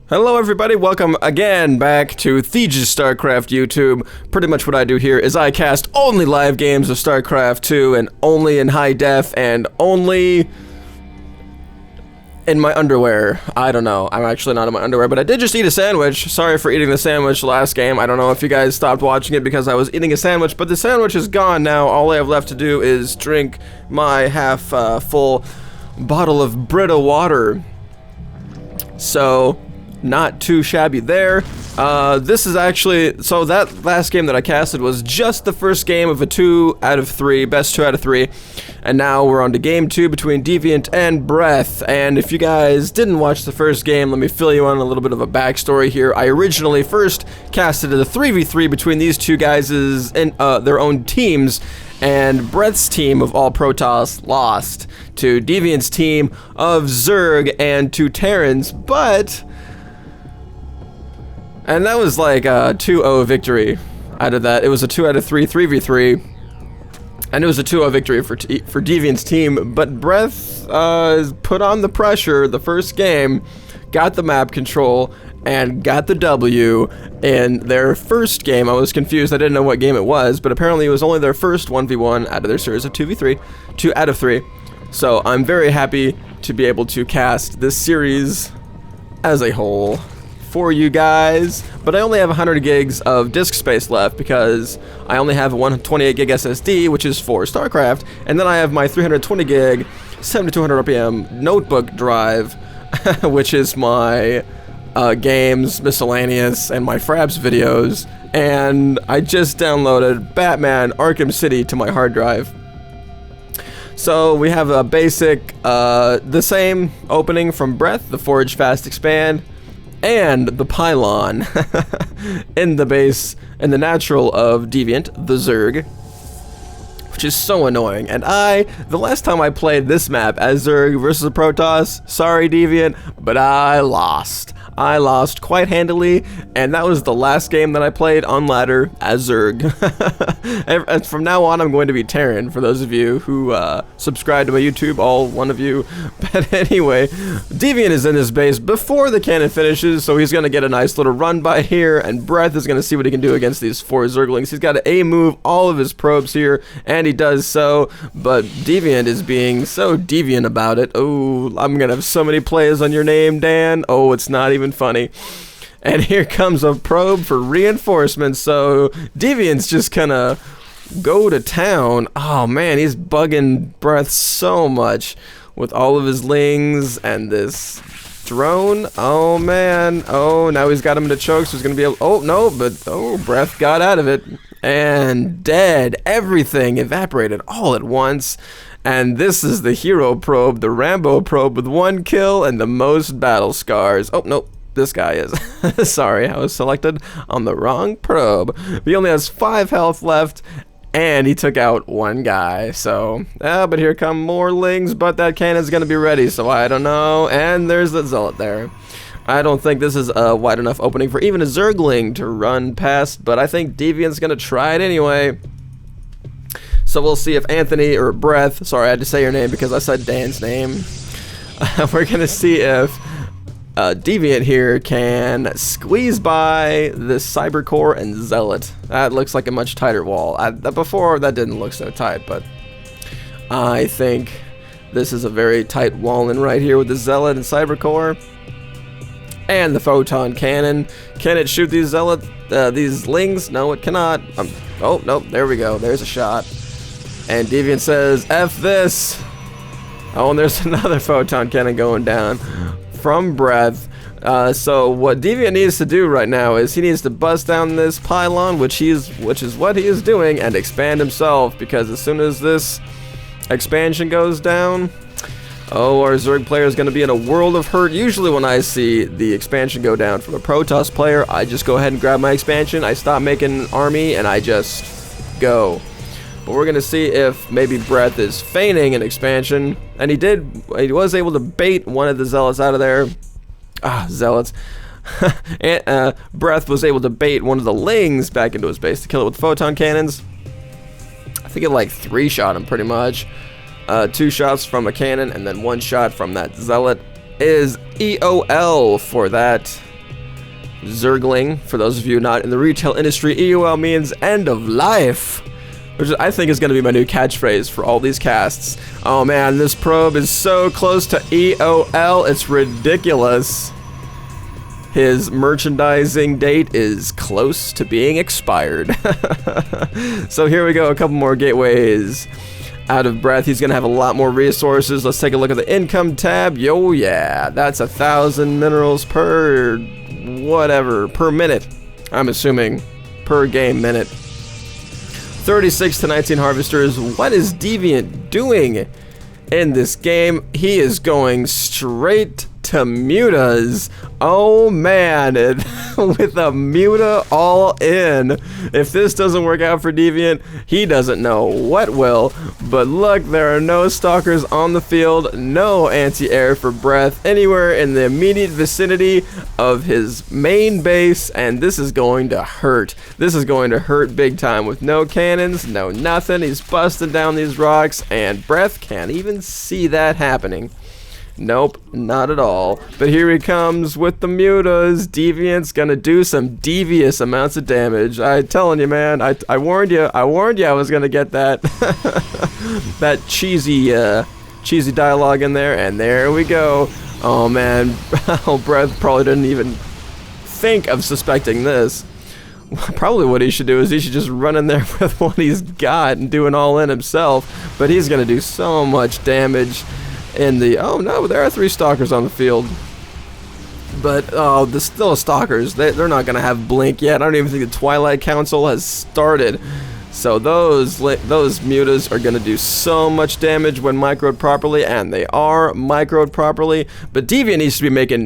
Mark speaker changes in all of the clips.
Speaker 1: Hello everybody, welcome again back to Theje StarCraft YouTube. Pretty much what I do here is I cast only live games of StarCraft 2 and only in high def and only in my underwear. I don't know, I'm actually not in my underwear, but I did just eat a sandwich. Sorry for eating the sandwich last game. I don't know if you guys stopped watching it because I was eating a sandwich, but the sandwich is gone now. All I have left to do is drink my half full bottle of Brita water. So not too shabby there. This is actually, so that last game that I casted was just the first game of a 2 out of 3, best 2 out of 3, and now we're on to game 2 between Deviant and Breath. And if you guys didn't watch the first game, let me fill you on a little bit of a backstory here. I originally first casted a 3v3 between these two guys in their own teams, and Breath's team of all Protoss lost to Deviant's team of Zerg and to Terrans, and that was like a 2-0 victory out of that. It was a 2 out of 3 3v3, and it was a 2-0 victory for Deviant's team. But Breath put on the pressure the first game, got the map control, and got the W in their first game. I was confused. I didn't know what game it was, but apparently it was only their first 1v1 out of their series of 2v3, 2 out of 3. So I'm very happy to be able to cast this series as a whole for you guys, but I only have 100 gigs of disk space left because I only have a 128 gig SSD, which is for StarCraft, and then I have my 320 gig 7200 RPM notebook drive, which is my games, miscellaneous, and my Fraps videos, and I just downloaded Batman Arkham City to my hard drive. So we have a basic, the same opening from Breath, the Forge Fast Expand, and the pylon in the base, and the natural of Deviant, the Zerg, which is so annoying. And the last time I played this map as Zerg versus Protoss, sorry Deviant, but I lost. I lost quite handily, and that was the last game that I played on ladder as Zerg. And from now on, I'm going to be Terran, for those of you who subscribe to my YouTube, all one of you. But anyway, Deviant is in his base before the cannon finishes, so he's going to get a nice little run by here, and Breath is going to see what he can do against these 4 Zerglings. He's got to A-move all of his probes here, and he does so, but Deviant is being so deviant about it. Oh, I'm going to have so many plays on your name, Dan. Oh, it's not even funny. And here comes a probe for reinforcements, so Deviant's just gonna go to town. Oh man, he's bugging Breath so much with all of his lings and this drone. Oh man, oh, now he's got him to choke, so he's gonna be able, oh no, but oh, Breath got out of it and dead. Everything evaporated all at once. And this is the hero probe, the Rambo probe, with 1 kill and the most battle scars. Oh, no, this guy is. Sorry, I was selected on the wrong probe. He only has 5 health left, and he took out 1 guy. So, but here come more lings, but that cannon's going to be ready, so I don't know. And there's the Zealot there. I don't think this is a wide enough opening for even a Zergling to run past, but I think Deviant's going to try it anyway. So we'll see if Anthony, or Breath, sorry I had to say your name because I said Dan's name. We're going to see if Deviant here can squeeze by this Cyber Core and Zealot. That looks like a much tighter wall. Before, that didn't look so tight, but I think this is a very tight wall in right here with the Zealot and Cyber Core. And the Photon Cannon. Can it shoot these these lings? No, it cannot. Oh, nope, there we go. There's a shot. And Deviant says, F this! Oh, and there's another Photon Cannon going down from Breath. So what Deviant needs to do right now is he needs to bust down this pylon, which is what he is doing, and expand himself, because as soon as this expansion goes down, oh, our Zerg player is going to be in a world of hurt. Usually when I see the expansion go down from a Protoss player, I just go ahead and grab my expansion, I stop making an army, and I just go. But we're going to see if maybe Breath is feigning an expansion. And he was able to bait one of the Zealots out of there. Ah, Zealots. And Breath was able to bait one of the lings back into his base to kill it with photon cannons. I think it like 3-shot him pretty much. 2 shots from a cannon and then 1 shot from that Zealot is EOL for that Zergling, for those of you not in the retail industry, EOL means end of life, which I think is going to be my new catchphrase for all these casts. Oh man, this probe is so close to EOL, it's ridiculous. His merchandising date is close to being expired. So here we go, a couple more gateways. Out of breath, he's gonna have a lot more resources. Let's take a look at the income tab. Yo, yeah, that's 1,000 minerals per whatever, per minute. I'm assuming per game minute. 36 to 19 harvesters. What is Deviant doing in this game? He is going straight to mutas. Oh man, with a muta all in. If this doesn't work out for Deviant, he doesn't know what will. But look, there are no stalkers on the field, no anti-air for breath anywhere in the immediate vicinity of his main base, and this is going to hurt. This is going to hurt big time with no cannons, no nothing. He's busting down these rocks, and breath can't even see that happening. Nope, not at all. But here he comes with the mutas. Deviant's gonna do some devious amounts of damage. I'm telling you, man. I warned you. I warned you I was gonna get that that cheesy dialogue in there, and there we go. Oh man, Breath probably didn't even think of suspecting this. Probably what he should do is he should just run in there with what he's got and do an all-in himself. But he's gonna do so much damage. In the, oh no, there are 3 stalkers on the field. But, oh, there's still stalkers. They're not going to have blink yet. I don't even think the Twilight Council has started. So those mutas are going to do so much damage when microed properly, and they are microed properly. But Deviant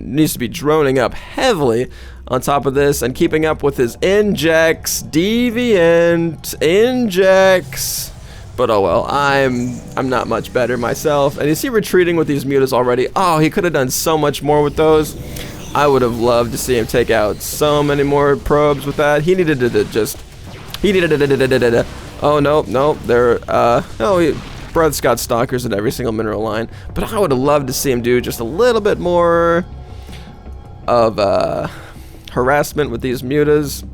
Speaker 1: needs to be droning up heavily on top of this and keeping up with his injects. Deviant injects. But oh well, I'm not much better myself. And is he retreating with these mutas already? Oh, he could have done so much more with those. I would have loved to see him take out so many more probes with that. He needed to just... Oh, no, there... Breath's got stalkers in every single mineral line. But I would have loved to see him do just a little bit more of harassment with these mutas.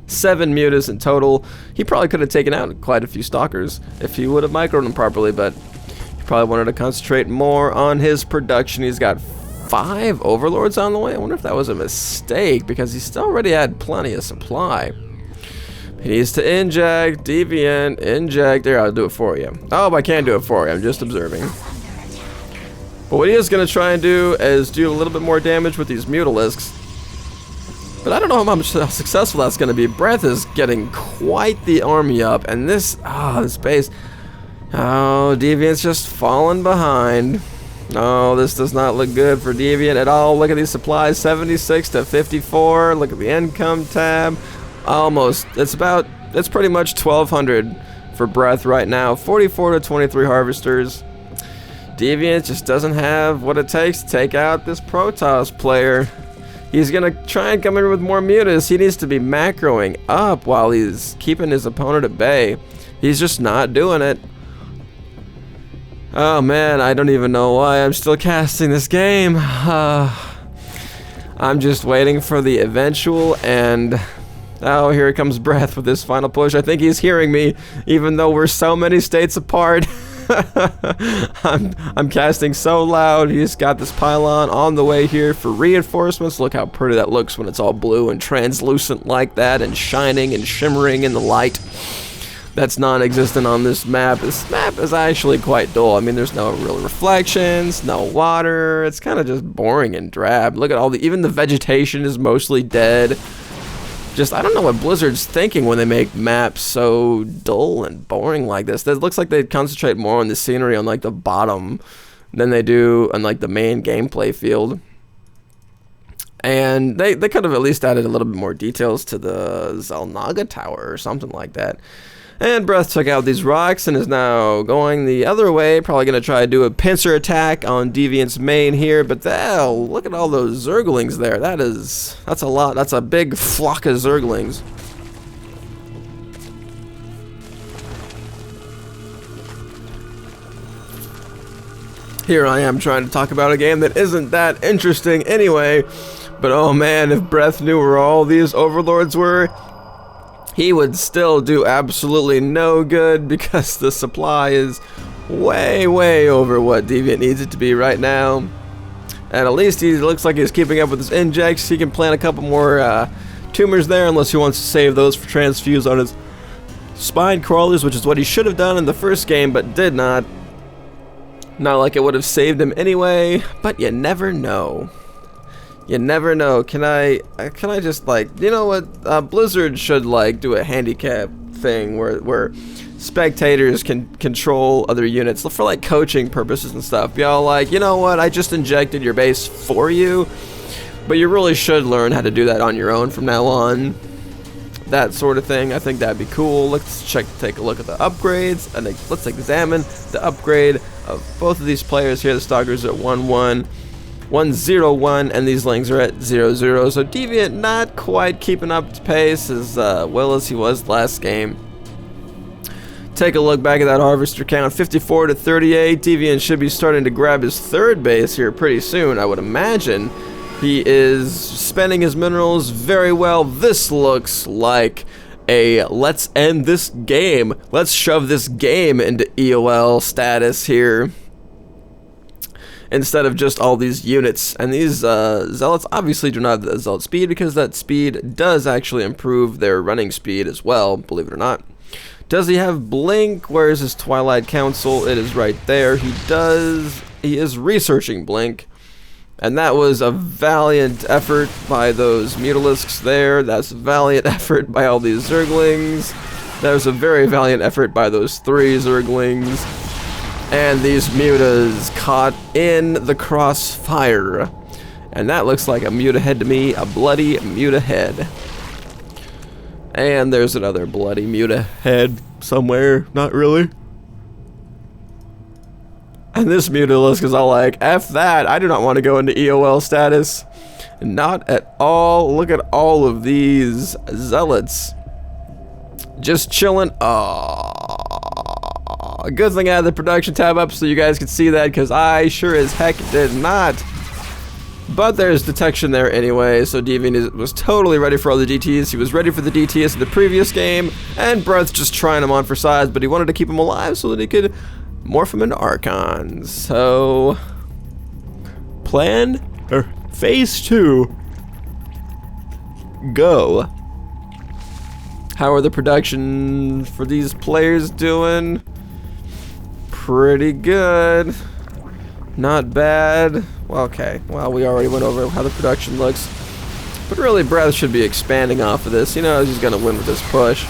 Speaker 1: 7 mutas in total. He probably could have taken out quite a few stalkers if he would have microed them properly, but he probably wanted to concentrate more on his production. He's got 5 overlords on the way. I wonder if that was a mistake, because he still already had plenty of supply. He needs to inject. Deviant, inject. There, I'll do it for you. Oh, I can't do it for you. I'm just observing. But what he is going to try and do is do a little bit more damage with these mutalisks. But I don't know how successful that's going to be. Breath is getting quite the army up, and this base. Oh, Deviant's just falling behind. Oh, this does not look good for Deviant at all. Look at these supplies, 76 to 54. Look at the income tab. Almost. It's pretty much 1,200 for Breath right now. 44 to 23 harvesters. Deviant just doesn't have what it takes to take out this Protoss player. He's gonna try and come in with more mutas. He needs to be macroing up while he's keeping his opponent at bay. He's just not doing it. Oh man, I don't even know why I'm still casting this game. I'm just waiting for the eventual, and oh, here comes Breath with this final push. I think he's hearing me, even though we're so many states apart. I'm casting so loud. He's got this pylon on the way here for reinforcements. Look how pretty that looks when it's all blue and translucent like that, and shining and shimmering in the light. That's non-existent on this map. This map is actually quite dull. I mean, there's no real reflections, no water. It's kind of just boring and drab. Look at even the vegetation is mostly dead. Just, I don't know what Blizzard's thinking when they make maps so dull and boring like this. It looks like they concentrate more on the scenery on like the bottom than they do on like the main gameplay field. And they could have at least added a little bit more details to the Xel'Naga Tower or something like that. And Breath took out these rocks and is now going the other way. Probably going to try to do a pincer attack on Deviant's main here. But look at all those Zerglings there. That's a lot. That's a big flock of Zerglings. Here I am trying to talk about a game that isn't that interesting anyway. But oh man, if Breath knew where all these overlords were, he would still do absolutely no good because the supply is way, way over what Deviant needs it to be right now. And at least he looks like he's keeping up with his injects. He can plant a couple more tumors there unless he wants to save those for transfuse on his spine crawlers, which is what he should have done in the first game but did not. Not like it would have saved him anyway, but you never know. You never know. Can I just, like, you know what? Blizzard should, like, do a handicap thing where spectators can control other units for, like, coaching purposes and stuff. Y'all, like, you know what? I just injected your base for you, but you really should learn how to do that on your own from now on. That sort of thing. I think that'd be cool. Let's take a look at the upgrades, and let's examine the upgrade of both of these players here. The Stalkers are at 1-1, 1-0-1, and these Lings are at 0-0. So Deviant not quite keeping up to pace as well as he was last game. Take a look back at that harvester count, 54 to 38. Deviant should be starting to grab his third base here pretty soon, I would imagine. He is spending his minerals very well. This looks like a let's end this game. Let's shove this game into EOL status here, instead of just all these units. And these zealots obviously do not have the zealot speed, because that speed does actually improve their running speed as well, believe it or not. Does he have blink? Where is his Twilight Council? It is right there. He is researching blink. And that was a valiant effort by those Mutalisks there. That's a valiant effort by all these Zerglings. That was a very valiant effort by those 3 Zerglings. And these Mutas caught in the crossfire. And that looks like a Muta head to me, a bloody Muta head. And there's another bloody Muta head somewhere, not really. And this Mutalisk is all like, F that, I do not want to go into EOL status. Not at all. Look at all of these Zealots. Just chilling. Aww. Good thing I had the production tab up so you guys could see that, because I sure as heck did not. But there's detection there anyway, so Deviant was totally ready for all the DTs. He was ready for the DTs in the previous game, and Breath just trying him on for size, but he wanted to keep him alive so that he could morph him into Archons. So, phase 2, go. How are the production for these players doing? Pretty good. Not bad. Well, okay, well, we already went over how the production looks. But really, Breath should be expanding off of this. You know, he's gonna win with this push.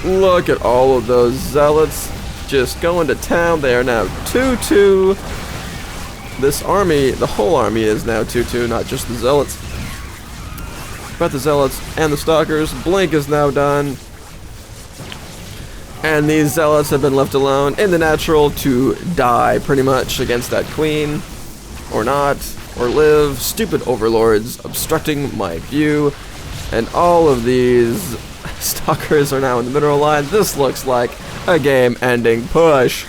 Speaker 1: Look at all of those Zealots just going to town. They are now 2-2. This army, the whole army is now 2-2, not just the Zealots. But the Zealots and the Stalkers. Blink is now done. And these Zealots have been left alone in the natural to die, pretty much, against that queen. Or not. Or live. Stupid overlords obstructing my view. And all of these Stalkers are now in the mineral line. This looks like a game-ending push.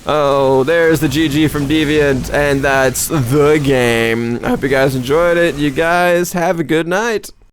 Speaker 1: Oh, there's the GG from Deviant, and that's the game. I hope you guys enjoyed it. You guys have a good night.